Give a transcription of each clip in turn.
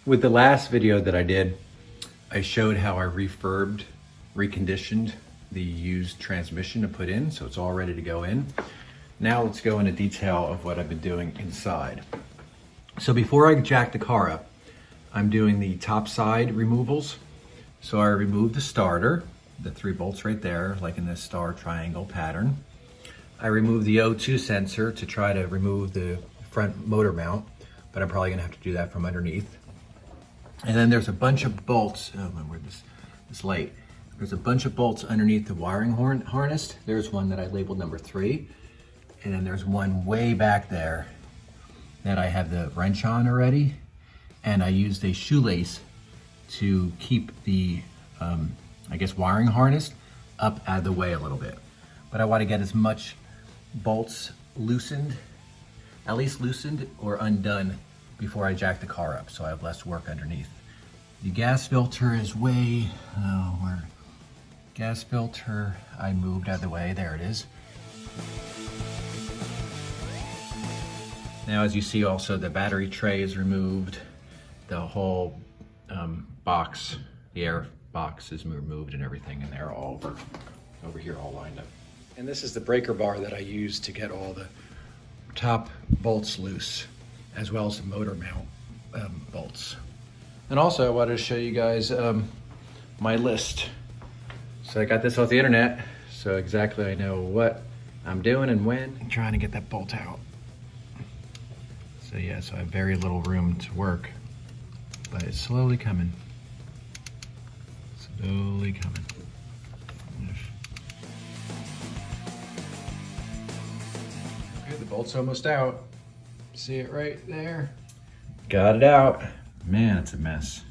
With the last video that I did, I showed how I reconditioned the used transmission to put in, so it's all ready to go in. Now let's go into detail of what I've been doing inside. So before I jack the car up, I'm doing the top side removals. So I removed the starter, the 3 bolts right there, like in this star triangle pattern. I removed the O2 sensor to try to remove the front motor mount, but I'm probably gonna have to do that from underneath. And then there's a bunch of bolts, oh my word, this light. There's a bunch of bolts underneath the wiring harness. There's one that I labeled number 3. And then there's one way back there that I have the wrench on already. And I used a shoelace to keep the, I guess, wiring harness up out of the way a little bit. But I want to get as much bolts loosened, at least loosened or undone before I jack the car up, so I have less work underneath. The gas filter is gas filter, I moved out of the way, there it is. Now as you see also the battery tray is removed, the whole box, the air box is removed and everything, and they're all over here all lined up. And this is the breaker bar that I used to get all the top bolts loose, as well as the motor mount bolts. And also I wanted to show you guys my list. So I got this off the internet, so exactly I know what I'm doing and when. I'm trying to get that bolt out. So yeah, so I have very little room to work, but it's slowly coming. Slowly coming. Okay, the bolt's almost out. See it right there? Got it out. Man, it's a mess.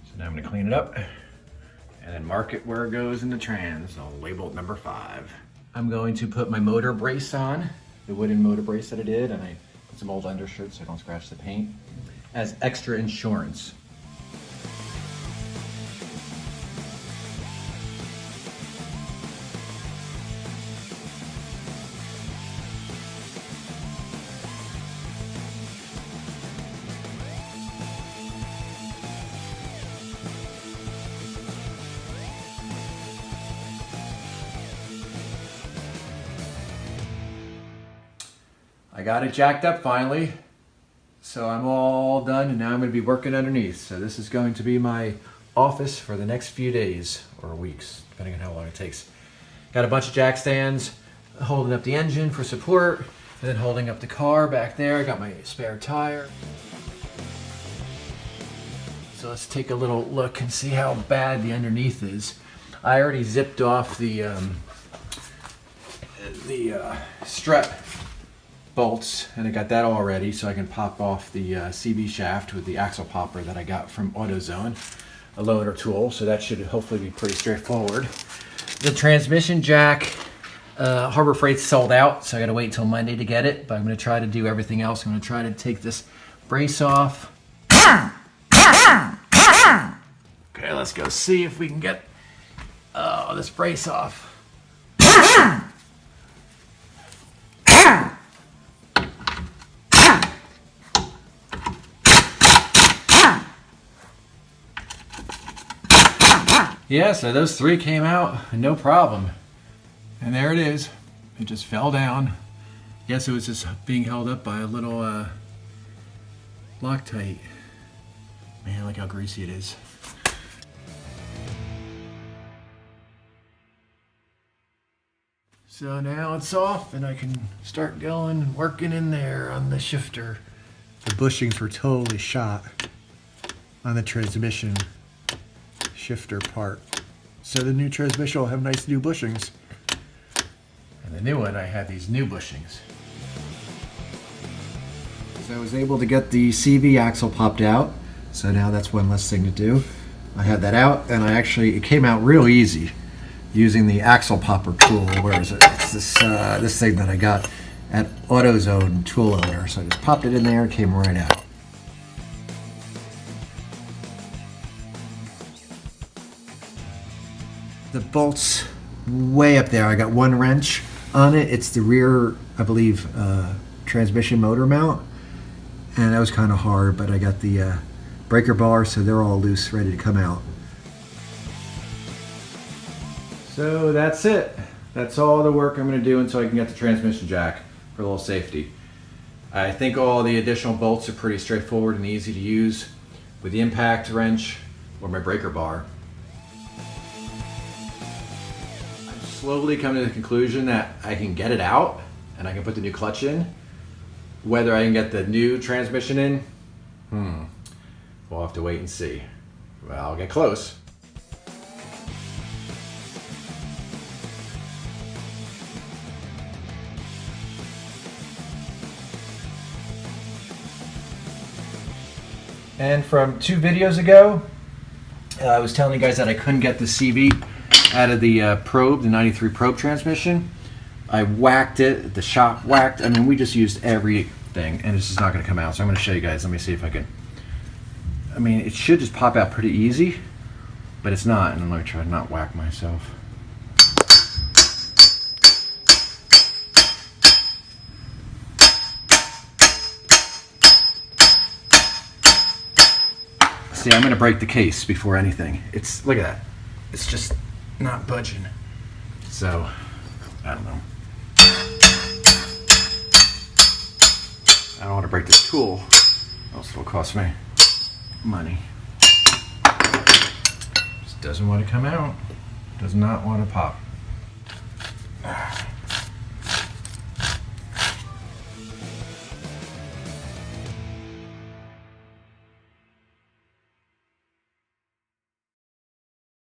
So now I'm gonna clean it up and then mark it where it goes in the trans. I'll label it number 5. I'm going to put my motor brace on, the wooden motor brace that I did, and I put some old undershirts so I don't scratch the paint, as extra insurance. I got it jacked up finally, so I'm all done, and now I'm going to be working underneath. So this is going to be my office for the next few days or weeks, depending on how long it takes. Got a bunch of jack stands holding up the engine for support, and then holding up the car back there. I got my spare tire. So let's take a little look and see how bad the underneath is. I already zipped off the strut bolts, and I got that all ready so I can pop off the CV shaft with the axle popper that I got from AutoZone, a loaner tool, so that should hopefully be pretty straightforward. The transmission jack, Harbor Freight's sold out, so I gotta wait till Monday to get it, but I'm gonna try to do everything else. I'm gonna try to take this brace off. Okay, let's go see if we can get this brace off. Yeah, so those 3 came out, no problem. And there it is. It just fell down. Guess it was just being held up by a little Loctite. Man, look how greasy it is. So now it's off and I can start going, working in there on the shifter. The bushings were totally shot on the transmission shifter part. So the new transmission will have nice new bushings. And the new one, I have these new bushings. So I was able to get the CV axle popped out. So now that's one less thing to do. I had that out, and it came out real easy using the axle popper tool. Where is it? It's this thing that I got at AutoZone tool owner. So I just popped it in there, it came right out. The bolt's way up there. I got one wrench on it. It's the rear, I believe, transmission motor mount. and that was kind of hard, but I got the breaker bar, so they're all loose, ready to come out. So that's it. That's all the work I'm going to do until I can get the transmission jack for a little safety. I think all the additional bolts are pretty straightforward and easy to use with the impact wrench or my breaker bar. I'm slowly coming to the conclusion that I can get it out and I can put the new clutch in. Whether I can get the new transmission in, we'll have to wait and see. Well, I'll get close. And from 2 videos ago, I was telling you guys that I couldn't get the CV out of the probe, the 93 probe transmission. I whacked it, the shop whacked. I mean, we just used everything, and it's just not going to come out. So I'm going to show you guys. Let me see if I can. I mean, it should just pop out pretty easy, but it's not. And let me try to not whack myself. See, I'm going to break the case before anything. It's, look at that. It's just not budging. So, I don't know. I don't want to break this tool, else it'll cost me money. Just doesn't want to come out. Does not want to pop.